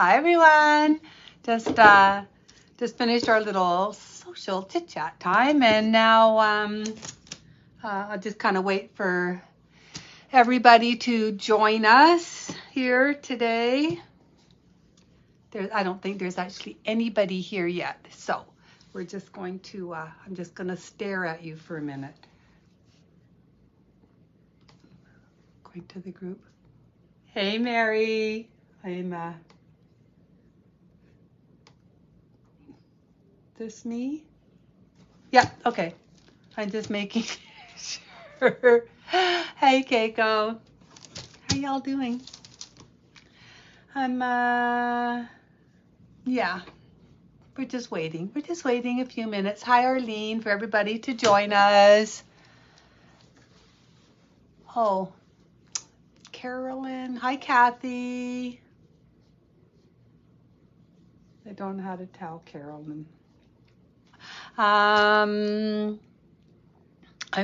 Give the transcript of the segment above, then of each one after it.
Hi everyone. Just finished our little social chit chat time, and now I'll just kind of wait for everybody to join us here today. I don't think there's actually anybody here yet, so we're just going to. I'm just going to stare at you for a minute. Going to the group. Hey Mary, I'm. This me? Yeah, okay. I'm just making sure. Hey Keiko. How y'all doing? I'm yeah. We're just waiting. We're just waiting a few minutes. Hi Arlene, for everybody to join us. Oh, Carolyn. Hi Kathy. I don't know how to tell Carolyn. I'm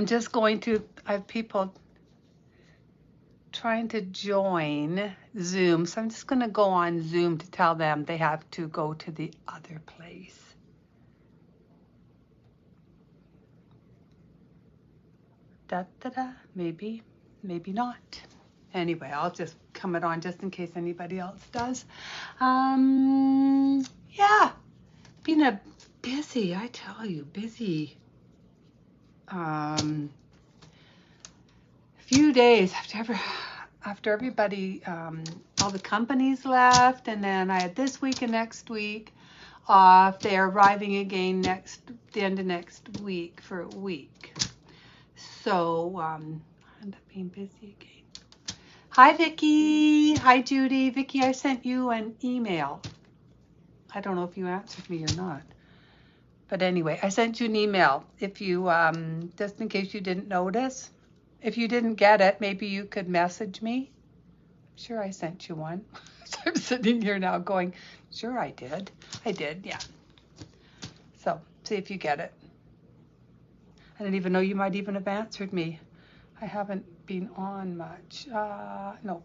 just going to, I have people trying to join Zoom, so I'm just going to go on Zoom to tell them they have to go to the other place. Da-da-da, maybe not. Anyway, I'll just come it on just in case anybody else does. Yeah, been a busy, I tell you, busy few days after everybody, all the companies left, and then I had this week and next week off. They're arriving again the end of next week for a week. So I end up being busy again. Hi Vicki. Hi Judy. Vicki, I sent you an email. I don't know if you answered me or not. But anyway, I sent you an email. If you, just in case you didn't notice, if you didn't get it, maybe you could message me. I'm sure I sent you one. So I'm sitting here now going, sure I did. I did, yeah. So see if you get it. I didn't even know you might even have answered me. I haven't been on much. No.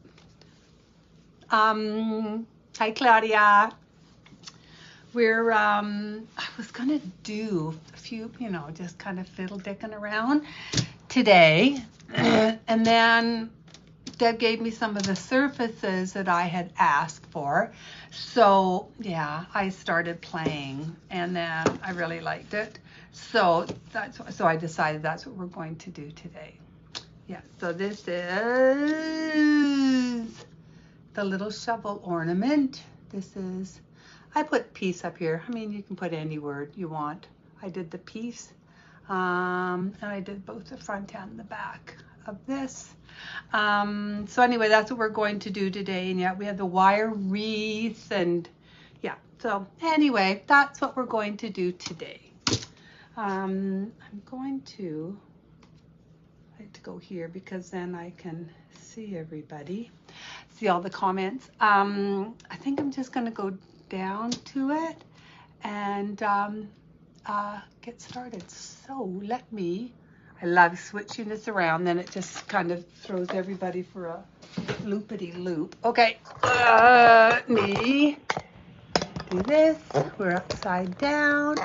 Hi Claudia. We're, I was gonna do a few, just kind of fiddle-dicking around today. And then Deb gave me some of the surfaces that I had asked for. So yeah, I started playing, and then I really liked it. So I decided that's what we're going to do today. Yeah, so this is the little shovel ornament. This is, I put peace up here. I mean, you can put any word you want. I did the peace, and I did both the front and the back of this. So anyway, that's what we're going to do today. And yeah, we have the wire wreath, and yeah. So anyway, that's what we're going to do today. I'm going to like to go here because then I can see everybody, see all the comments. I think I'm just going to go down to it and get started. So let me, I love switching this around, then it just kind of throws everybody for a loopity-loop. Okay, let me do this. We're upside down,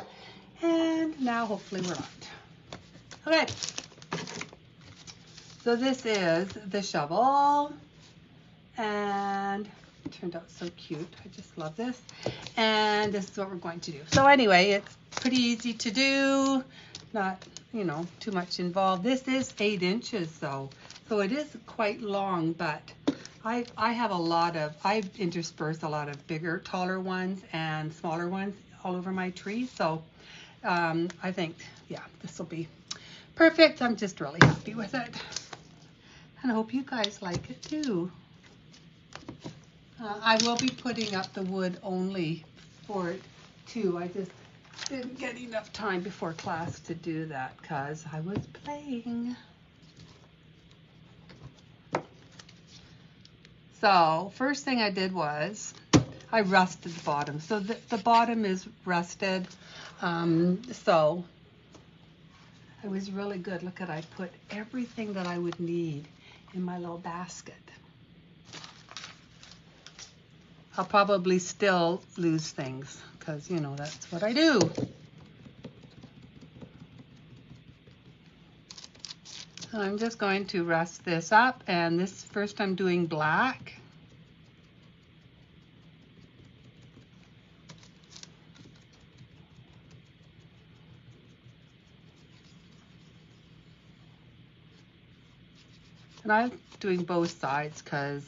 and now hopefully we're not. Okay, so this is the shovel, and it turned out so cute. I just love this, and this is what we're going to do. So anyway, it's pretty easy to do, not too much involved. This is 8 inches though, so it is quite long, but I have I've interspersed a lot of bigger, taller ones and smaller ones all over my tree. So I think, yeah, this will be perfect. I'm just really happy with it. And I hope you guys like it too. I will be putting up the wood only for it too. I just didn't get enough time before class to do that because I was playing. So first thing I did was I rusted the bottom. So the bottom is rusted. So it was really good. Look at, I put everything that I would need in my little basket. I'll probably still lose things because, you know, that's what I do. So I'm just going to rest this up, and this first I'm doing black. And I'm doing both sides because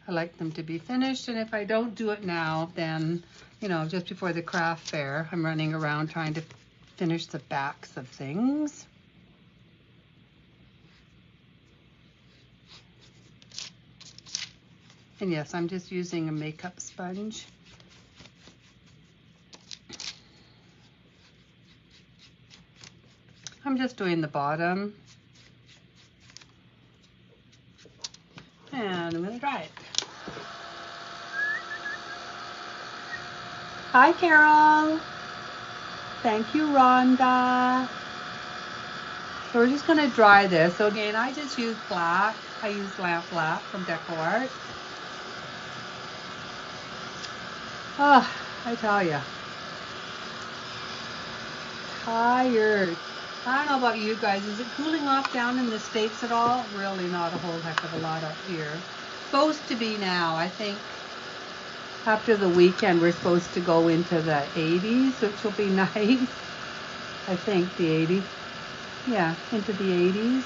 I like them to be finished, and if I don't do it now, then, you know, just before the craft fair, I'm running around trying to finish the backs of things. And yes, I'm just using a makeup sponge. I'm just doing the bottom. And I'm going to dry it. Hi, Carol. Thank you, Rhonda. So we're just going to dry this. So again, I just use black. I use lamp black from DecoArt. Oh, I tell you. Tired. I don't know about you guys. Is it cooling off down in the States at all? Really not a whole heck of a lot up here. Supposed to be now. I think after the weekend we're supposed to go into the 80s, which will be nice. I think the 80s. Yeah, into the 80s,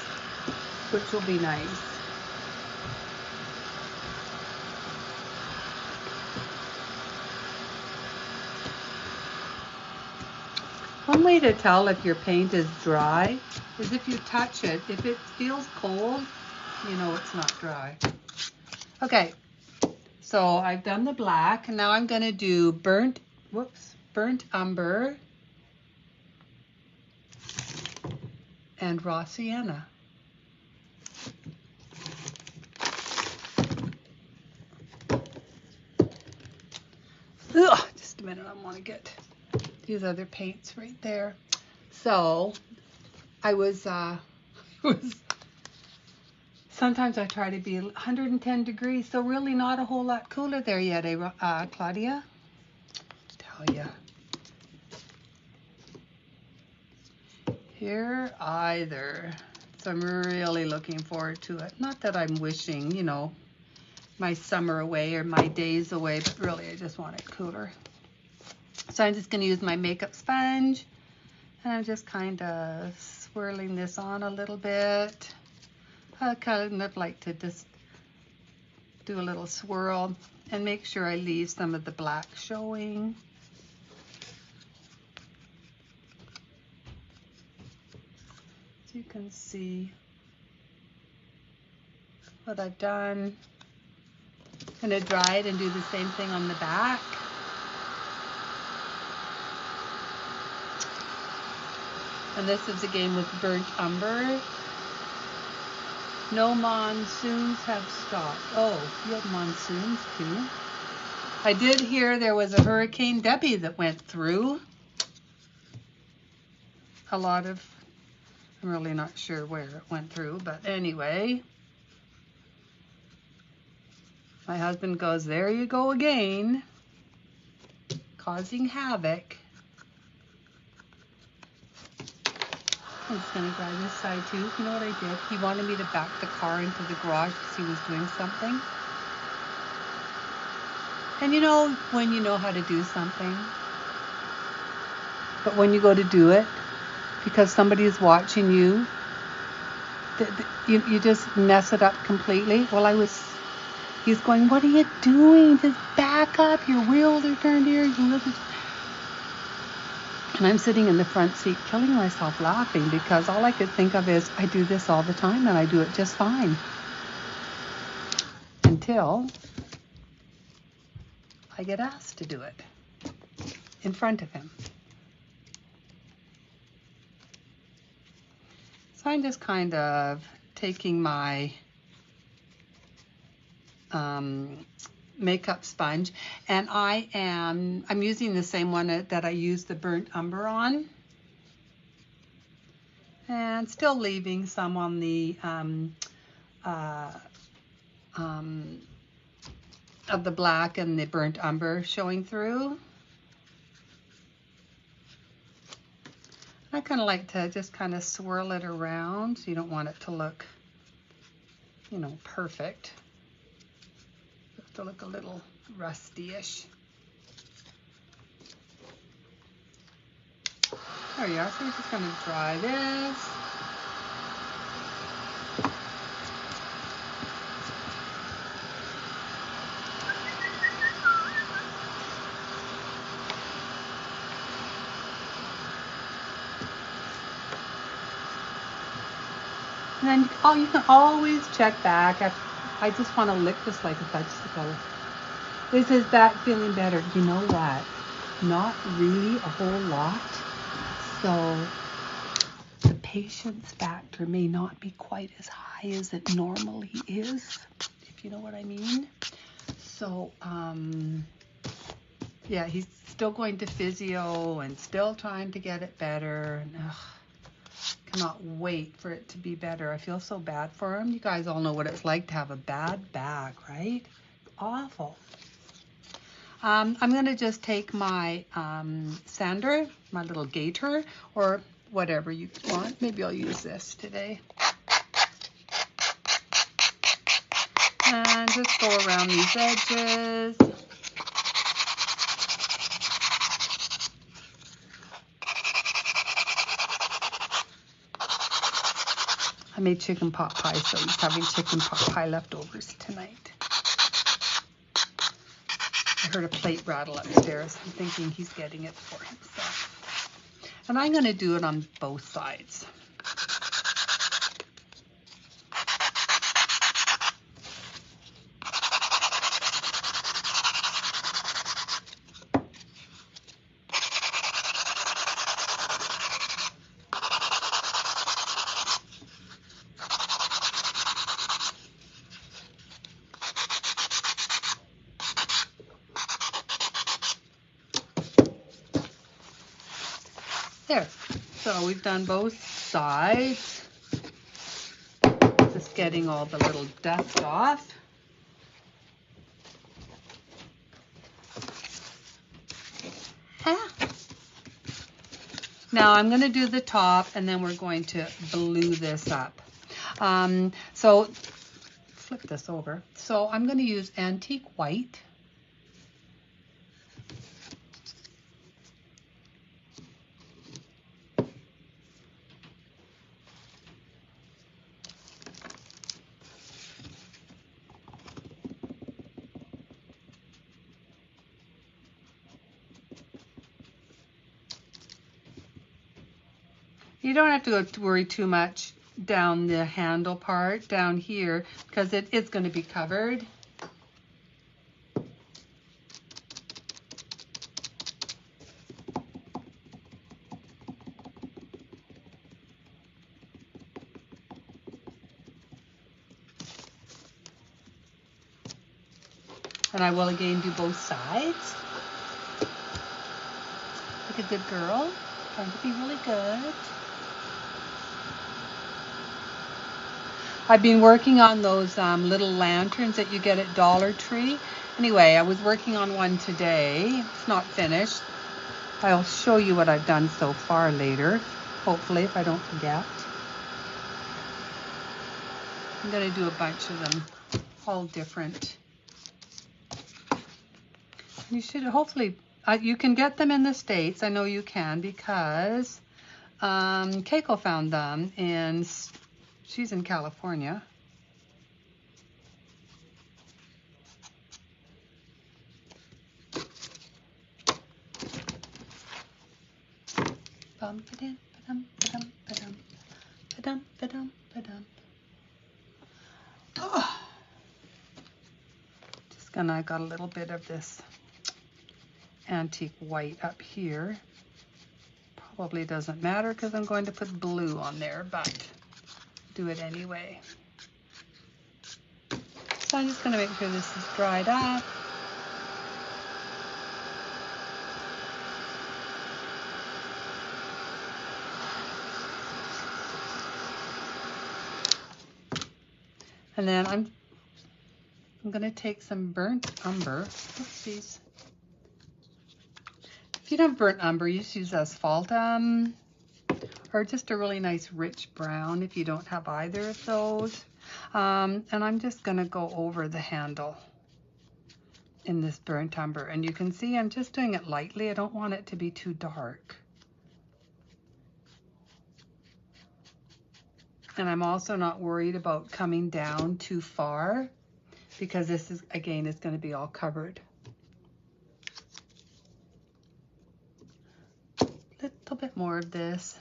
which will be nice. One way to tell if your paint is dry is if you touch it. If it feels cold, you know it's not dry. Okay, so I've done the black, and now I'm going to do burnt umber and raw sienna. Ugh, just a minute, I want to get these other paints right there. So I was sometimes I try to be 110 degrees, so really not a whole lot cooler there yet, Claudia? Tell ya. Here either. So I'm really looking forward to it. Not that I'm wishing, you know, my summer away or my days away, but really I just want it cooler. So I'm just going to use my makeup sponge, and I'm just kind of swirling this on a little bit. I kind of like to just do a little swirl and make sure I leave some of the black showing. So you can see what I've done. I'm going to dry it and do the same thing on the back. And this is again with burnt umber. No monsoons have stopped. Oh, you have monsoons too? I did hear there was a Hurricane Debbie that went through. I'm really not sure where it went through, but anyway. My husband goes, there you go again, causing havoc. I'm just going to grab this side too. You know what I did? He wanted me to back the car into the garage because he was doing something. And you know when you know how to do something, but when you go to do it, because somebody is watching you, you just mess it up completely. Well, he's going, what are you doing? Just back up. Your wheels are turned here. And I'm sitting in the front seat killing myself laughing because all I could think of is I do this all the time and I do it just fine. Until I get asked to do it in front of him. So I'm just kind of taking my makeup sponge, and I'm using the same one that I used the burnt umber on, and still leaving some on the of the black and the burnt umber showing through. I kind of like to just kind of swirl it around, so you don't want it to look, you know, perfect. You have to look a little rusty-ish. There you are. So we're just going to dry this. And then you can always check back. I just want to lick this like a vegetable. Is that feeling better? You know what? Not really a whole lot. So the patience factor may not be quite as high as it normally is, if you know what I mean. So, yeah, he's still going to physio and still trying to get it better. And, cannot wait for it to be better. I feel so bad for him. You guys all know what it's like to have a bad back, right? Awful. I'm going to just take my sander, my little gator, or whatever you want. Maybe I'll use this today. And just go around these edges. I made chicken pot pie, so he's having chicken pot pie leftovers tonight. I heard a plate rattle upstairs. I'm thinking he's getting it for himself. And I'm going to do it on both sides. There, so we've done both sides. Just getting all the little dust off. Now I'm going to do the top and then we're going to blue this up. So flip this over. So I'm going to use antique white. You don't have to worry too much down the handle part down here because it's going to be covered. And I will again do both sides. Like a good girl, trying to be really good. I've been working on those little lanterns that you get at Dollar Tree. Anyway, I was working on one today. It's not finished. I'll show you what I've done so far later, hopefully, if I don't forget. I'm going to do a bunch of them, all different. You should hopefully, you can get them in the States. I know you can because Keiko found them and she's in California. Just gonna, got a little bit of this antique white up here. Probably doesn't matter because I'm going to put blue on there, but do it anyway. So I'm just going to make sure this is dried up. And then I'm I'm going to take some burnt umber. Oopsies. If you don't have burnt umber, you just use asphaltum or just a really nice rich brown if you don't have either of those. And I'm just going to go over the handle in this burnt umber. And you can see I'm just doing it lightly. I don't want it to be too dark. And I'm also not worried about coming down too far because this is, again, is going to be all covered. A little bit more of this.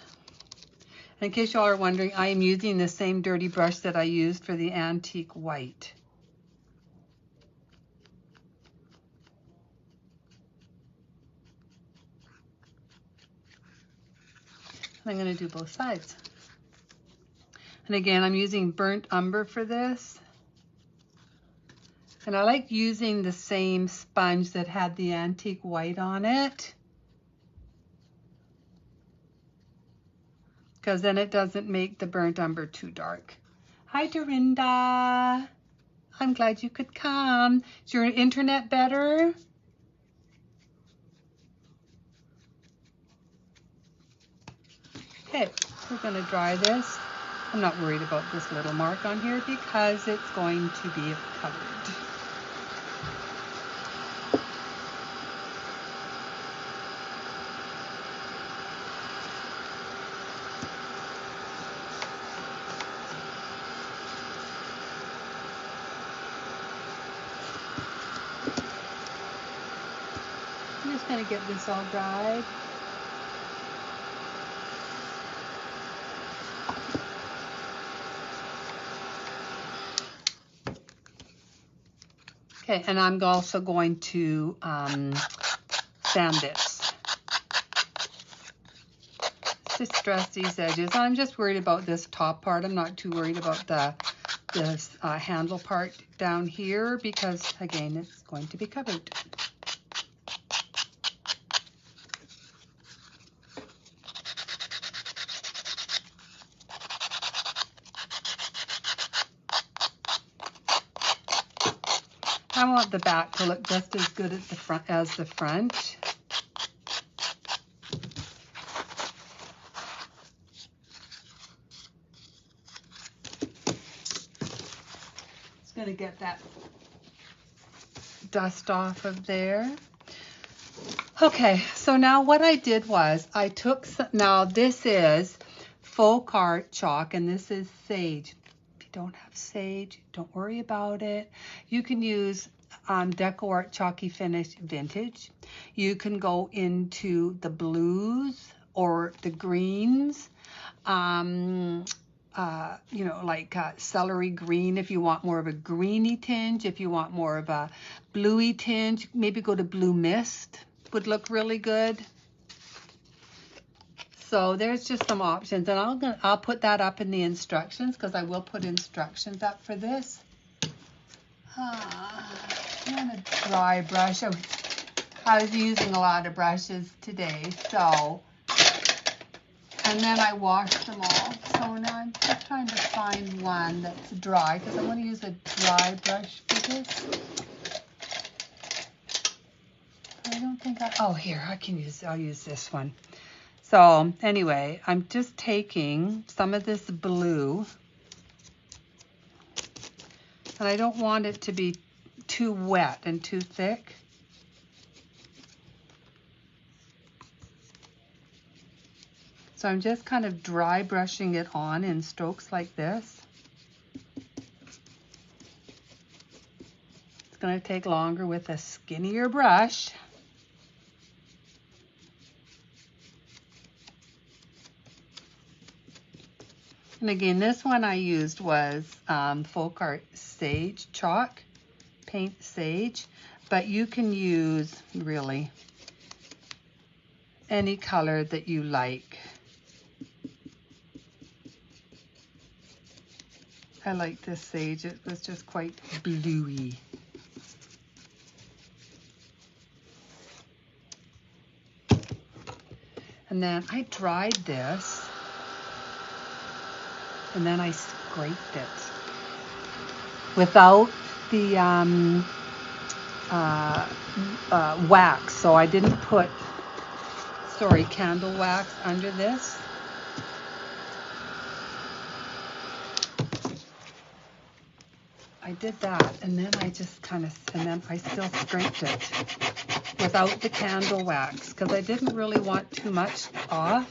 And in case y'all are wondering, I am using the same dirty brush that I used for the antique white. And I'm going to do both sides. And again, I'm using burnt umber for this. And I like using the same sponge that had the antique white on it, because then it doesn't make the burnt umber too dark. Hi, Dorinda. I'm glad you could come. Is your internet better? Okay, we're going to dry this. I'm not worried about this little mark on here because it's going to be covered. I'm just going to get this all dried. Okay, and I'm also going to sand this. Just stress these edges. I'm just worried about this top part. I'm not too worried about this handle part down here because, again, it's going to be covered. I want the back to look just as good at the front as the front. Just going to get that dust off of there. Okay, so now what I did was I took some, now this is folk art chalk and this is sage. If you don't have sage, don't worry about it. You can use Deco Art Chalky Finish Vintage. You can go into the blues or the greens. You know, like celery green if you want more of a greeny tinge. If you want more of a bluey tinge, maybe go to blue mist. Would look really good. So there's just some options, and I'll put that up in the instructions because I will put instructions up for this. I'm gonna dry brush. I was using a lot of brushes today, so, and then I washed them all. So now I'm just trying to find one that's dry because I want to use a dry brush for this. I don't think oh, here, I'll use this one. So anyway, I'm just taking some of this blue, and I don't want it to be too wet and too thick. So I'm just kind of dry brushing it on in strokes like this. It's going to take longer with a skinnier brush. And again, this one I used was Folk Art Sage Chalk, Paint Sage, but you can use really any color that you like. I like this sage, it was just quite bluey. And then I dried this. And then I scraped it without the wax, so I didn't put, sorry, candle wax under this. I did that, and then I just and then I still scraped it without the candle wax because I didn't really want too much off.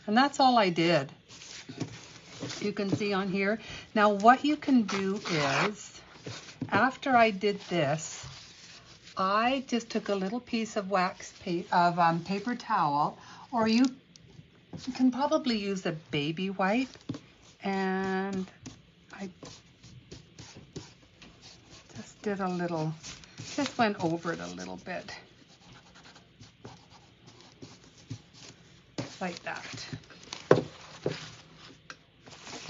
And that's all I did. You can see on here. Now what you can do is, after I did this, I just took a little piece of paper towel, or you can probably use a baby wipe, and I just did just went over it a little bit, like that.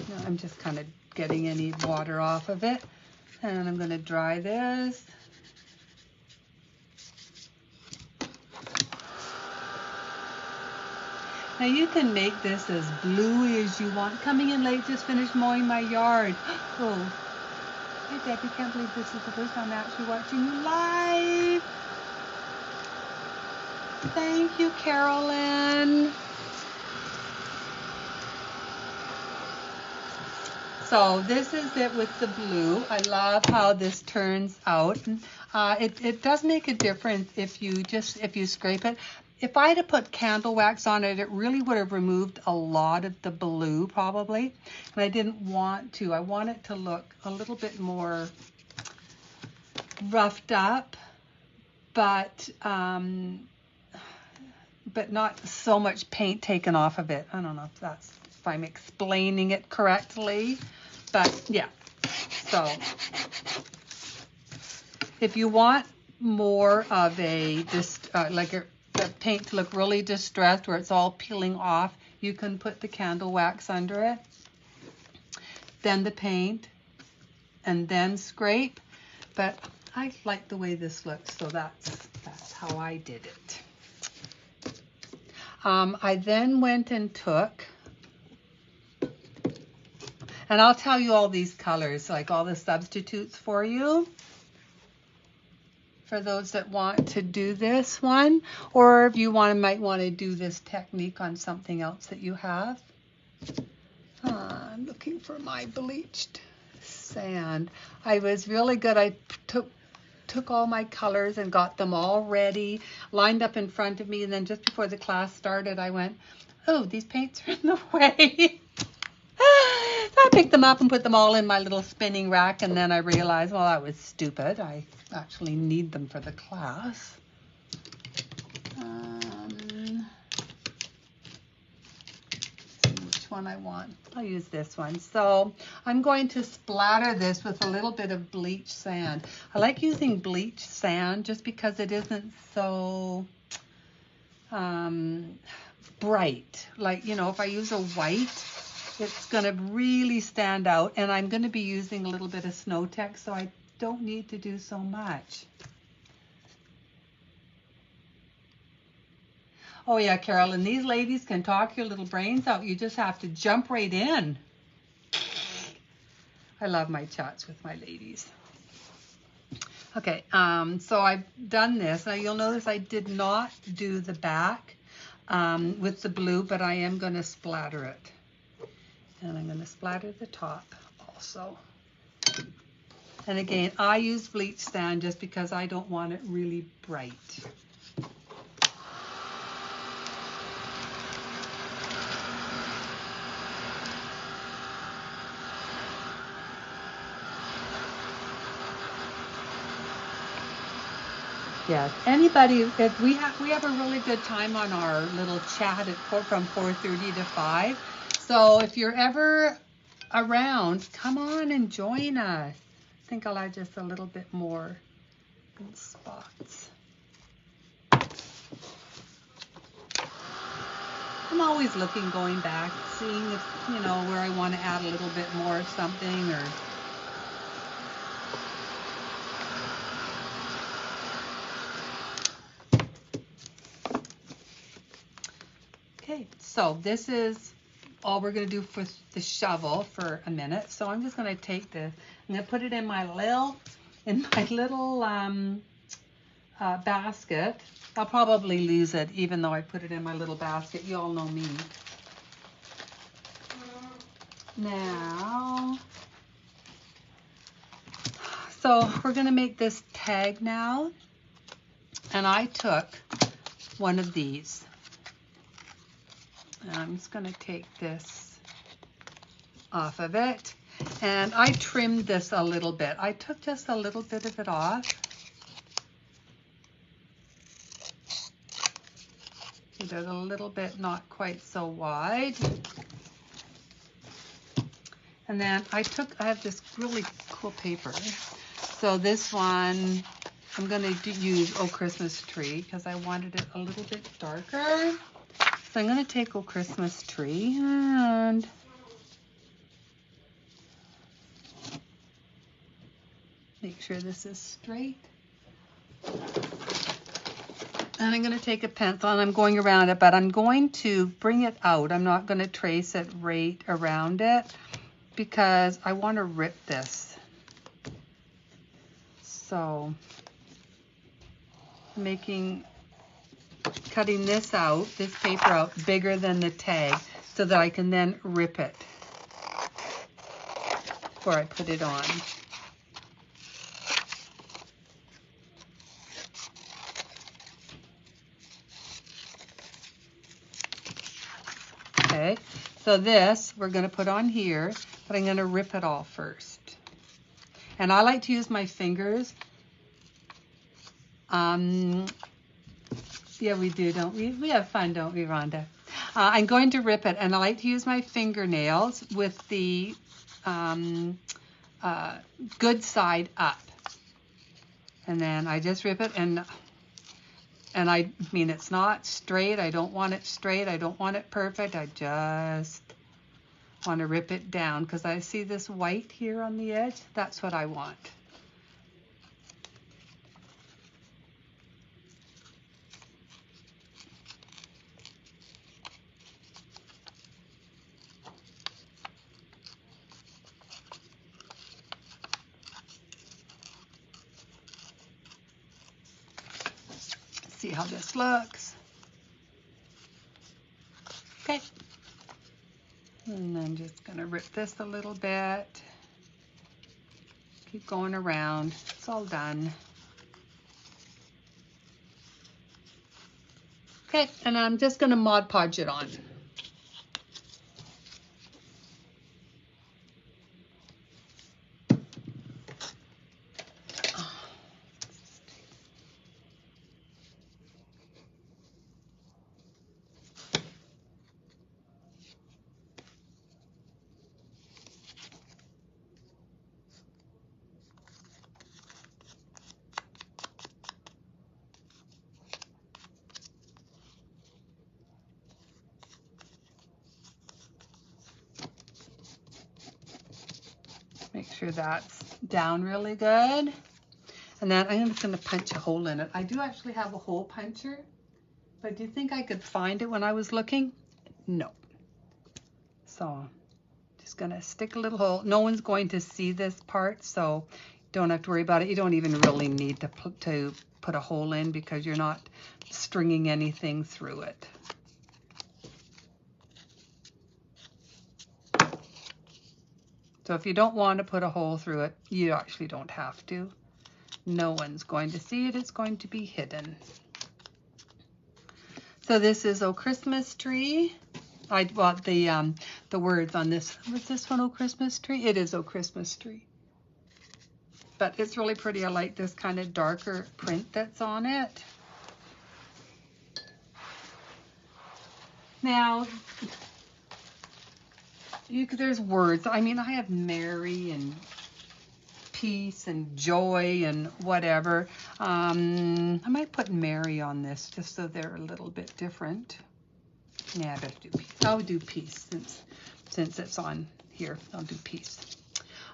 Now I'm just kind of getting any water off of it, and I'm going to dry this. Now you can make this as bluey as you want. Coming in late, just finished mowing my yard. Oh, hey Debbie, can't believe this is the first time I'm actually watching you live. Thank you, Carolyn. So this is it with the blue. I love how this turns out. It does make a difference if you scrape it. If I had put candle wax on it, it really would have removed a lot of the blue probably. And I didn't want to. I want it to look a little bit more roughed up, but not so much paint taken off of it. I don't know if I'm explaining it correctly, but yeah. So if you want more of the paint to look really distressed, where it's all peeling off, you can put the candle wax under it, then the paint, and then scrape. But I like the way this looks, so that's how I did it. I then went and took, and I'll tell you all these colors, like all the substitutes for you, for those that want to do this one, or if you might want to do this technique on something else that you have. I'm looking for my bleached sand. I was really good. I took all my colors and got them all ready, lined up in front of me, and then just before the class started, I went, oh, these paints are in the way. So I picked them up and put them all in my little spinning rack, and then I realized, well, that was stupid. I actually need them for the class. See which one I want. I'll use this one. So I'm going to splatter this with a little bit of bleach sand. I like using bleach sand just because it isn't so bright. Like, you know, if I use a white, it's going to really stand out, and I'm going to be using a little bit of Snow Tech, so I don't need to do so much. Oh yeah, Carolyn, these ladies can talk your little brains out. You just have to jump right in. I love my chats with my ladies. Okay, so I've done this. Now you'll notice I did not do the back with the blue, but I am going to splatter it. And I'm going to splatter the top also. And again, I use bleach sand just because I don't want it really bright. Yes, anybody, if we have a really good time on our little chat from 4:30 to 5. So if you're ever around, come on and join us. I think I'll add just a little bit more in spots. I'm always looking, going back, seeing if, you know, where I want to add a little bit more of something, or Okay, so this is all we're going to do for the shovel for a minute. So I'm just going to take this, I'm going to put it in my little basket. I'll probably lose it even though I put it in my little basket. You all know me. Now, so we're going to make this tag now. And I took one of these. And I'm just going to take this off of it. And I trimmed this a little bit. I took just a little bit of it off. It is a little bit not quite so wide. And then I have this really cool paper. So this one, I'm going to use Oh Christmas Tree because I wanted it a little bit darker. So I'm going to take Oh Christmas Tree and make sure this is straight. And I'm going to take a pencil and I'm going around it, but I'm going to bring it out. I'm not going to trace it right around it because I want to rip this. So cutting this out, this paper out bigger than the tag so that I can then rip it before I put it on. Okay, so this we're going to put on here, but I'm going to rip it all first. And I like to use my fingers. Yeah, we do, don't we? We have fun, don't we, Rhonda? I'm going to rip it, and I like to use my fingernails with the good side up. And then I just rip it, and I mean, it's not straight. I don't want it straight. I don't want it perfect. I just want to rip it down because I see this white here on the edge. That's what I want. See how this looks. Okay. And I'm just going to rip this a little bit. Keep going around. It's all done. Okay, and I'm just going to Mod Podge it on. Make sure that's down really good. And then I'm just going to punch a hole in it. I do actually have a hole puncher, but do you think I could find it when I was looking? No. So just going to stick a little hole. No one's going to see this part, so don't have to worry about it. You don't even really need to put a hole in because you're not stringing anything through it. So if you don't want to put a hole through it, you actually don't have to. No one's going to see it. It's going to be hidden. So this is Oh Christmas Tree. I bought the words on this. Was this one Oh Christmas Tree? It is Oh Christmas Tree. But it's really pretty. I like this kind of darker print that's on it. Now, there's words. I mean, I have Mary and peace and joy and whatever. I might put Mary on this just so they're a little bit different. Yeah, I better do peace. I'll do peace since it's on here. I'll do peace.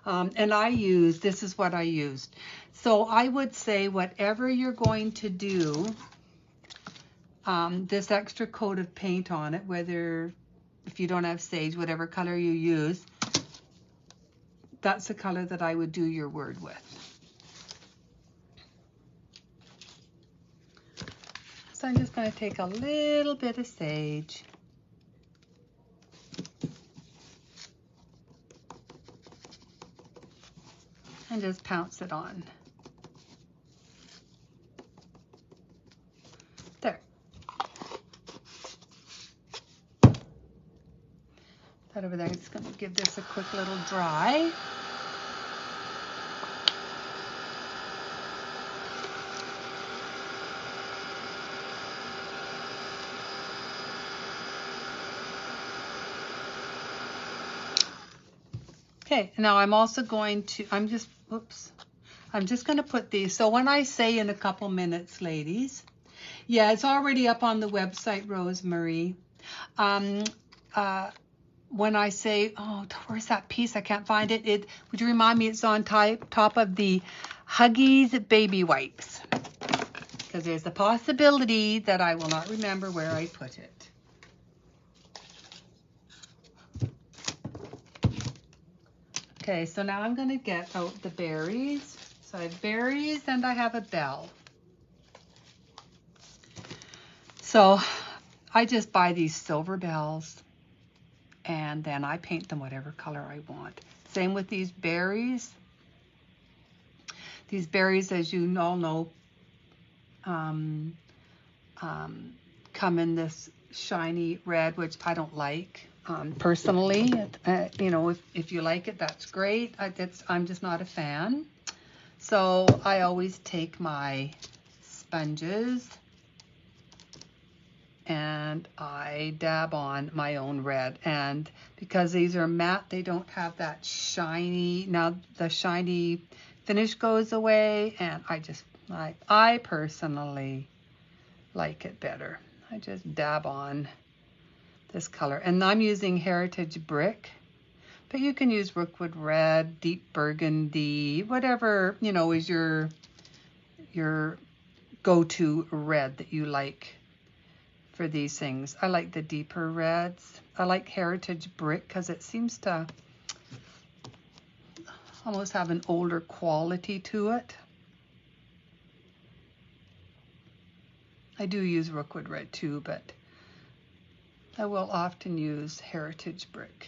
And this is what I used. So I would say whatever you're going to do, this extra coat of paint on it, whether if you don't have sage, whatever color you use, that's the color that I would do your word with. So I'm just going to take a little bit of sage. And just pounce it on. There. That over there. I'm just going to give this a quick little dry. Okay, now I'm also going to, I'm just going to put these. So when I say in a couple minutes, ladies, yeah, it's already up on the website, Rosemary. When I say, oh, where's that piece? I can't find it. Would you remind me it's on top of the Huggies baby wipes? Because there's a possibility that I will not remember where I put it. Okay, so now I'm going to get out the berries. So I have berries and I have a bell. So I just buy these silver bells and then I paint them whatever color I want. Same with these berries. These berries, as you all know, come in this shiny red, which I don't like. Personally, you know, if you like it, that's great. I'm just not a fan. So I always take my sponges and I dab on my own red. And because these are matte, they don't have that shiny, now the shiny finish goes away, and I personally like it better. I just dab on this color, and I'm using Heritage Brick, but you can use Rookwood Red, Deep Burgundy, whatever, you know, is your go-to red that you like for these things. I like the deeper reds. I like Heritage Brick because it seems to almost have an older quality to it. I do use Rookwood Red too, but I will often use Heritage Brick.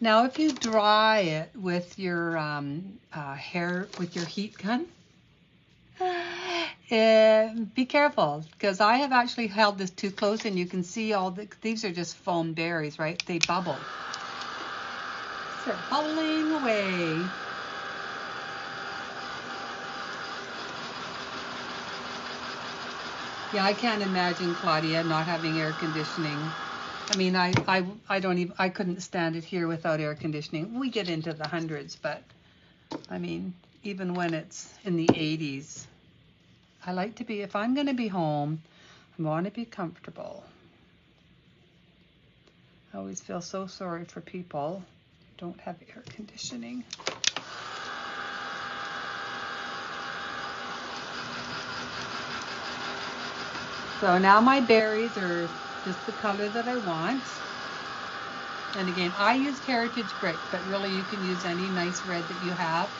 Now, if you dry it with your with your heat gun, be careful, because I have actually held this too close, and you can see these are just foam berries, right? They bubble. They're bubbling away. Yeah, I can't imagine, Claudia, not having air conditioning. I mean, I couldn't stand it here without air conditioning. We get into the hundreds, but I mean, even when it's in the 80s, I like to be, if I'm going to be home, I want to be comfortable. I always feel so sorry for people who don't have air conditioning. So now my berries are just the color that I want. And again, I used Heritage Brick, but really you can use any nice red that you have,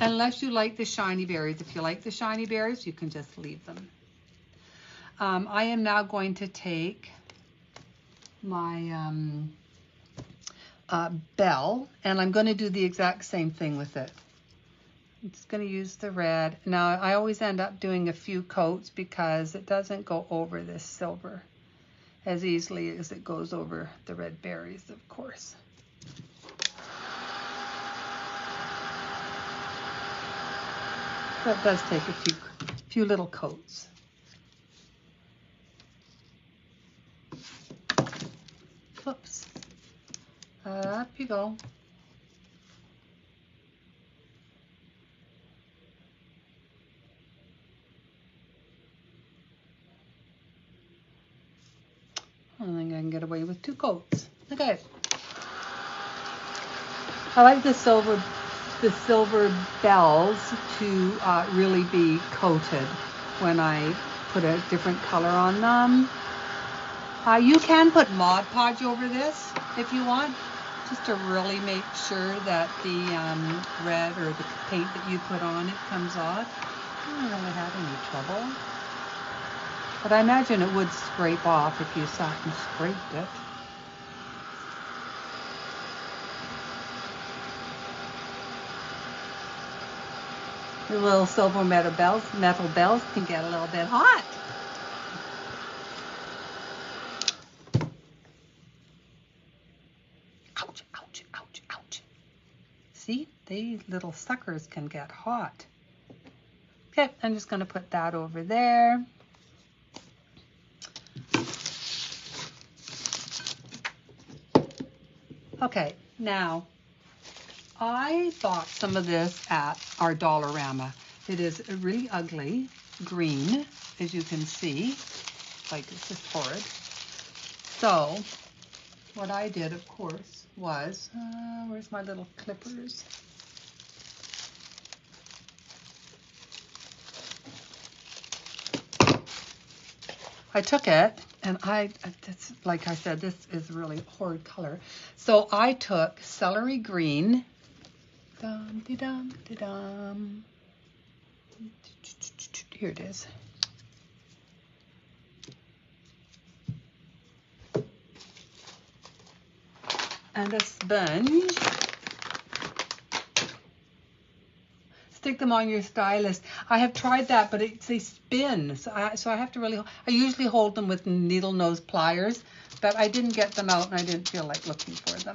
unless you like the shiny berries. If you like the shiny berries, you can just leave them. I am now going to take my bell, and I'm going to do the exact same thing with it. I'm just going to use the red. Now, I always end up doing a few coats because it doesn't go over this silver as easily as it goes over the red berries, of course. So it does take a few little coats. Oops. Up you go. I think I can get away with 2 coats. Okay. I like the silver bells to really be coated when I put a different color on them. You can put Mod Podge over this if you want, just to really make sure that the red or the paint that you put on it comes off. I don't really have any trouble. But I imagine it would scrape off if you sat and scraped it. The little silver metal bells can get a little bit hot. Ouch, ouch, ouch, ouch. See, these little suckers can get hot. Okay, I'm just going to put that over there. Okay, now I bought some of this at our Dollarama. It is a really ugly green, as you can see. Like, it's just horrid. So, what I did, of course, was, where's my little clippers? I took it, and like I said, this is a really horrid color. So I took celery green. Here it is. And a sponge. Stick them on your stylus. I have tried that, but they spin. So I have to really, I usually hold them with needle nose pliers, but I didn't get them out and I didn't feel like looking for them.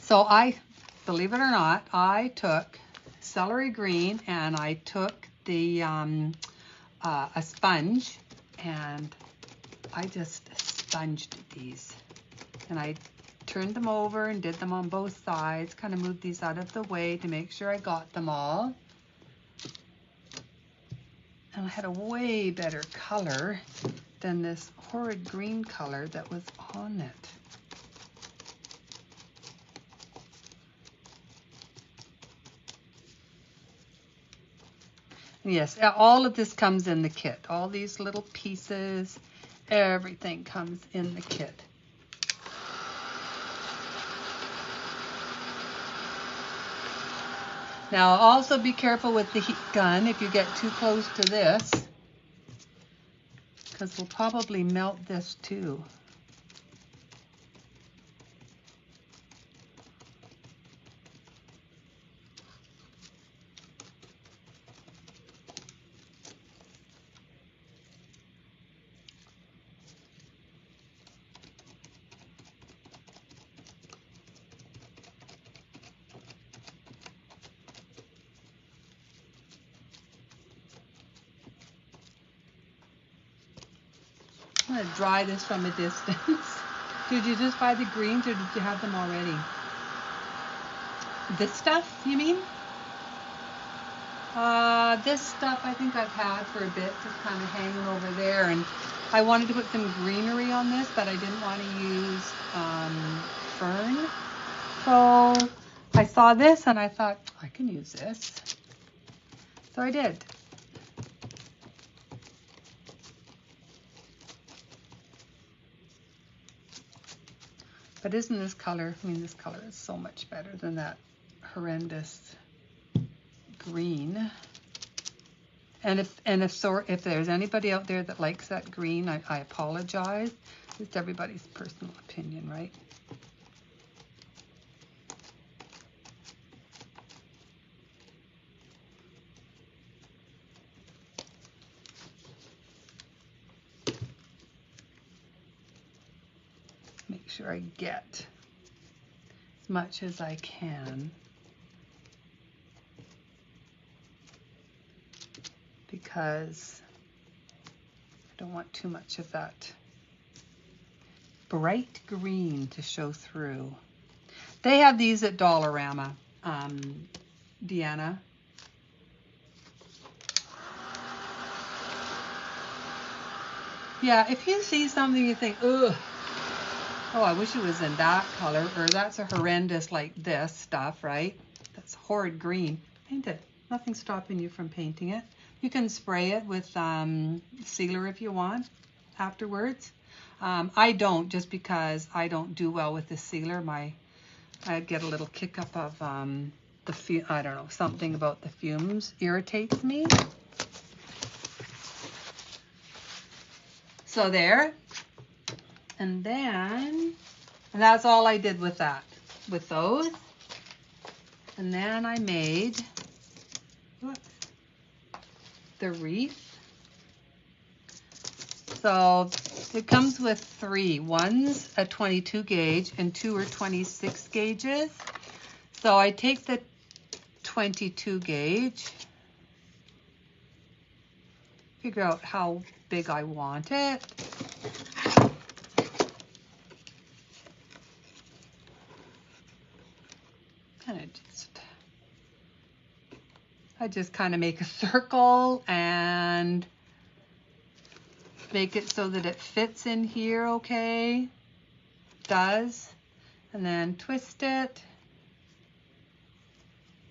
So believe it or not, I took celery green and I took the a sponge, and I just sponged these. And I turned them over and did them on both sides, kind of moved these out of the way to make sure I got them all. And I had a way better color than this horrid green color that was on it. Yes, all of this comes in the kit. All these little pieces, everything comes in the kit. Now, also be careful with the heat gun if you get too close to this, because we'll probably melt this too. I'm going to dry this from a distance. Did you just buy the greens or did you have them already? This stuff, you mean? This stuff I think I've had for a bit, just kind of hanging over there. And I wanted to put some greenery on this, but I didn't want to use fern. So I saw this and I thought, I can use this. So I did. But isn't this color, I mean, this color is so much better than that horrendous green. And if there's anybody out there that likes that green, I apologize. It's everybody's personal opinion, right? Make sure I get as much as I can, because I don't want too much of that bright green to show through. They have these at Dollarama, Deanna. Yeah, if you see something you think, ugh, oh, I wish it was in that color, or that's a horrendous like this stuff, right? That's horrid green. Paint it. Nothing's stopping you from painting it. You can spray it with sealer if you want afterwards. I don't, just because I don't do well with the sealer. I get a little kick up of I don't know, something about the fumes irritates me. So there. And that's all I did with those. And then I made the wreath. So it comes with 3. One's a 22 gauge and 2 are 26 gauges. So I take the 22 gauge, figure out how big I want it. I just kind of make a circle and make it so that it fits in here, okay? Does. And then twist it.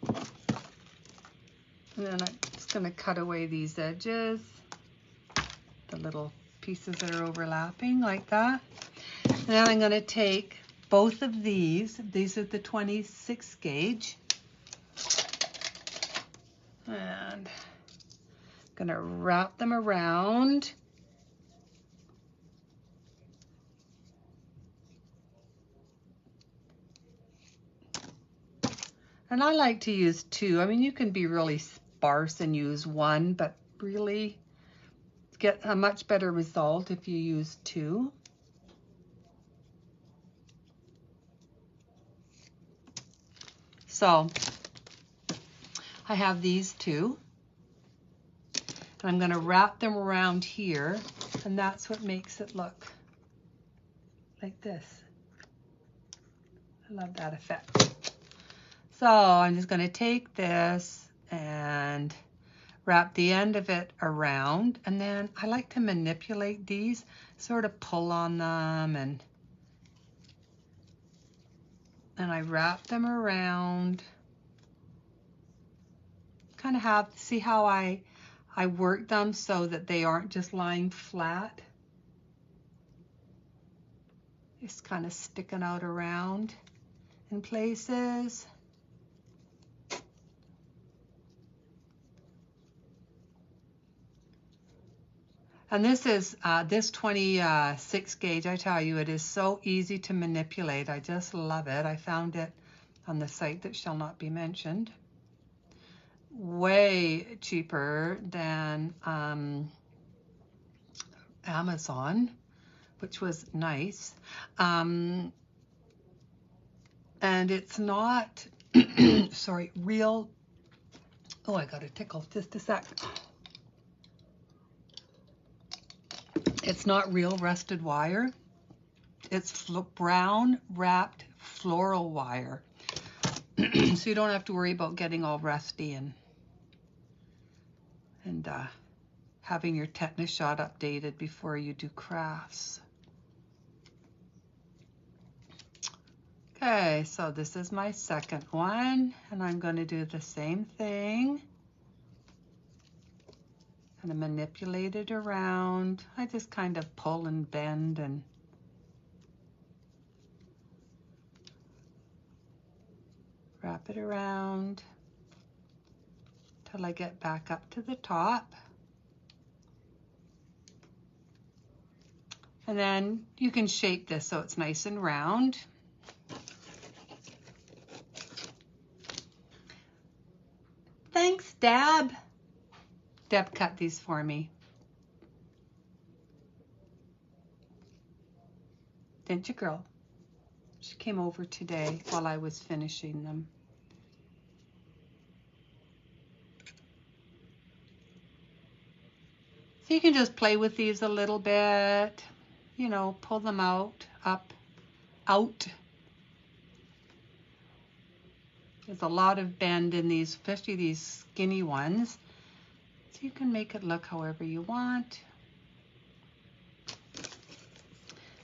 And then I'm just going to cut away these edges, the little pieces that are overlapping like that. And then I'm going to take both of these are the 26 gauge, and I'm going to wrap them around. And I like to use 2. I mean, you can be really sparse and use 1, but really get a much better result if you use 2. So I have these 2. And I'm going to wrap them around here, and that's what makes it look like this. I love that effect. So I'm just going to take this and wrap the end of it around, and then I like to manipulate these, sort of pull on them, and I wrap them around. Kind of see how I work them so that they aren't just lying flat. Just kind of sticking out around in places. And this is this 26 gauge, I tell you, it is so easy to manipulate. I just love it. I found it on the site that shall not be mentioned. Way cheaper than Amazon, which was nice. And it's not, sorry, real, oh, I got a tickle, just a sec. It's not real rusted wire. It's brown wrapped floral wire. So you don't have to worry about getting all rusty and having your tetanus shot updated before you do crafts. Okay, so this is my second one, and I'm going to do the same thing. Kind of manipulate it around. I just kind of pull and bend and wrap it around till I get back up to the top. And then you can shape this so it's nice and round. Thanks, Deb. Deb cut these for me. Didn't you, girl? She came over today while I was finishing them. So you can just play with these a little bit, you know, pull them out, up, out. There's a lot of bend in these, especially these skinny ones. So you can make it look however you want.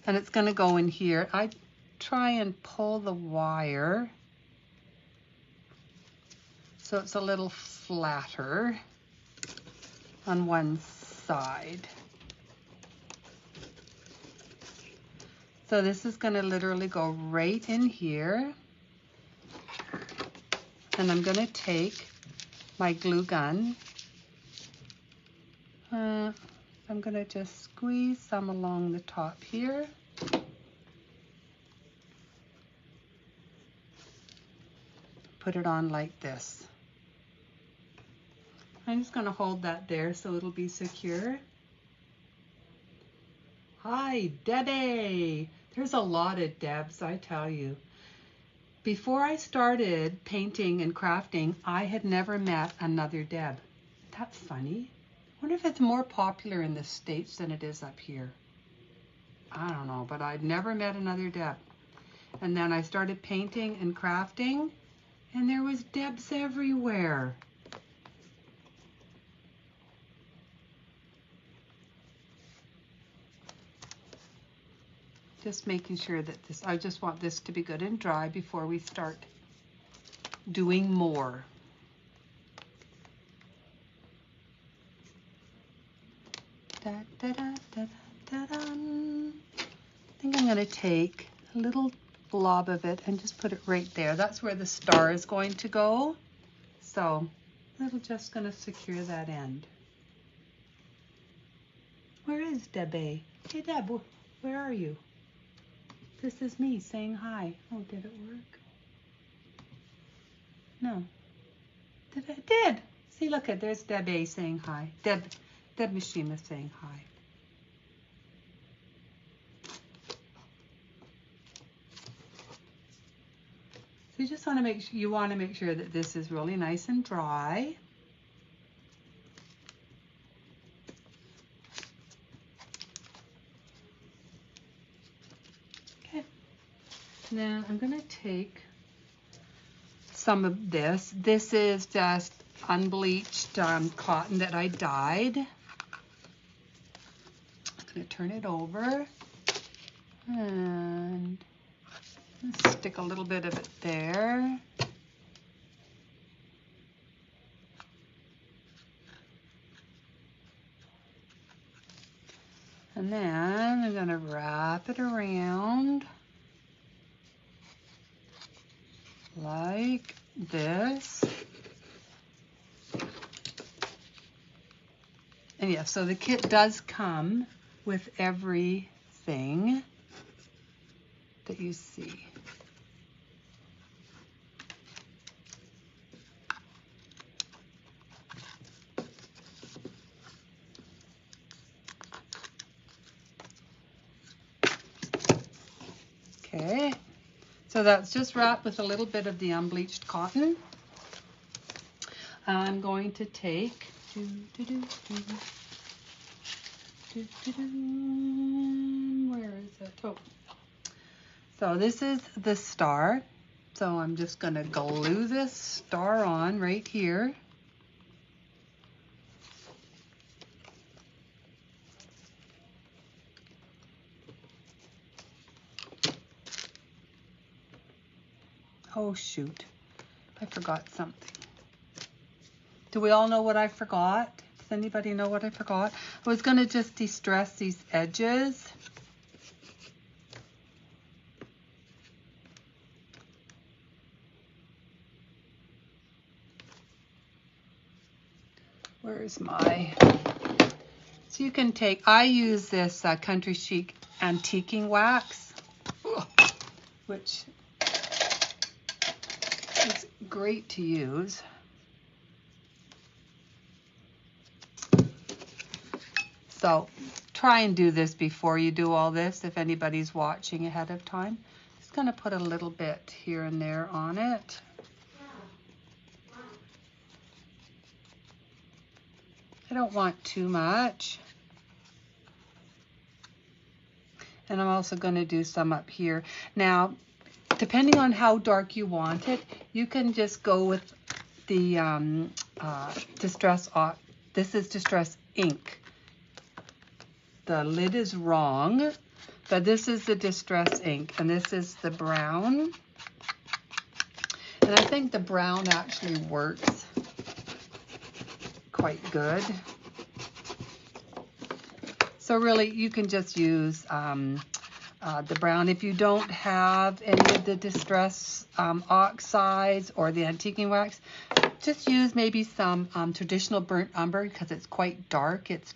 And it's going to go in here. I try and pull the wire so it's a little flatter. on one side. So this is going to literally go right in here. And I'm going to take my glue gun. I'm going to just squeeze some along the top here. Put it on like this. I'm just going to hold that there so it'll be secure. Hi, Debbie. There's a lot of Debs, I tell you. Before I started painting and crafting, I had never met another Deb. That's funny. I wonder if it's more popular in the States than it is up here. I don't know, but I'd never met another Deb. And then I started painting and crafting, and there was Debs everywhere. Just making sure that this, I just want this to be good and dry before we start doing more. Da, da, da, da, da, da. I think I'm going to take a little blob of it and just put it right there. That's where the star is going to go. So I'm just going to secure that end. Where is Debbie? Hey Deb, where are you? This is me saying hi. Oh, did it work? No. Did it? Did. See, look at, there's Debbie saying hi. Deb Mishima saying hi. So you just want to make sure that this is really nice and dry. Okay. Now I'm going to take some of this. This is just unbleached cotton that I dyed. I'm going to turn it over and stick a little bit of it there. And then I'm going to wrap it around like this. And yeah, so the kit does come with everything that you see. Okay, so that's just wrapped with a little bit of the unbleached cotton. I'm going to take, where is it? Oh. So this is the star. So I'm just going to glue this star on right here. Oh shoot, I forgot something. Do we all know what I forgot? Does anybody know what I forgot? I was going to just de-stress these edges. Where's my... So you can take, I use this Country Chic antiquing wax, which is great to use. So try and do this before you do all this, if anybody's watching ahead of time. Just going to put a little bit here and there on it. I don't want too much. And I'm also going to do some up here. Now, depending on how dark you want it, you can just go with the Distress. This is Distress Ink. The lid is wrong, but this is the Distress Ink, and this is the brown. And I think the brown actually works quite good. So really, you can just use the brown. If you don't have any of the Distress oxides or the antiquing wax, just use maybe some traditional burnt umber because it's quite dark. It's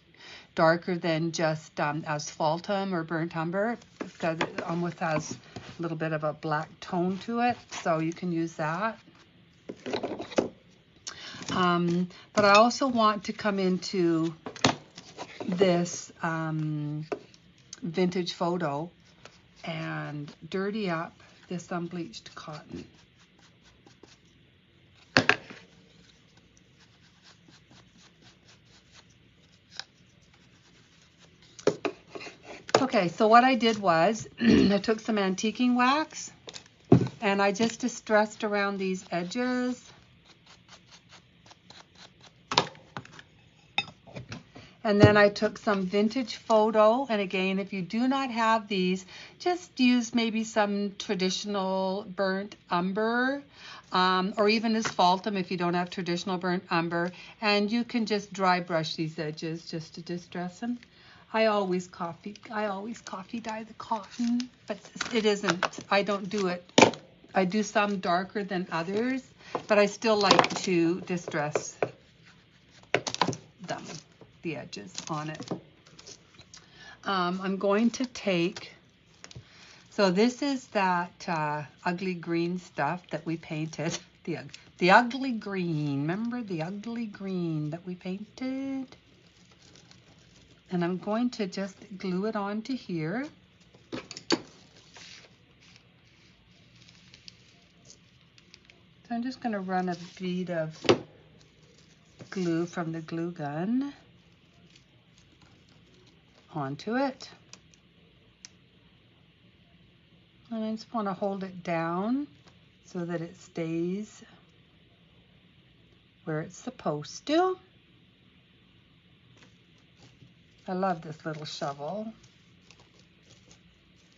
darker than just asphaltum or burnt umber because it almost has a little bit of a black tone to it. So you can use that. But I also want to come into this vintage photo and dirty up this unbleached cotton. Okay, so what I did was I took some antiquing wax and I just distressed around these edges. And then I took some vintage photo, and again, if you do not have these, just use maybe some traditional burnt umber, or even asphaltum if you don't have traditional burnt umber, and you can just dry brush these edges just to distress them. I always coffee dye the cotton, but it isn't, I don't do it. I do some darker than others, but I still like to distress them, the edges on it. I'm going to take, so this is that ugly green stuff that we painted, the ugly green, remember the ugly green that we painted? And I'm going to just glue it onto here. So I'm just going to run a bead of glue from the glue gun onto it. And I just want to hold it down so that it stays where it's supposed to. I love this little shovel.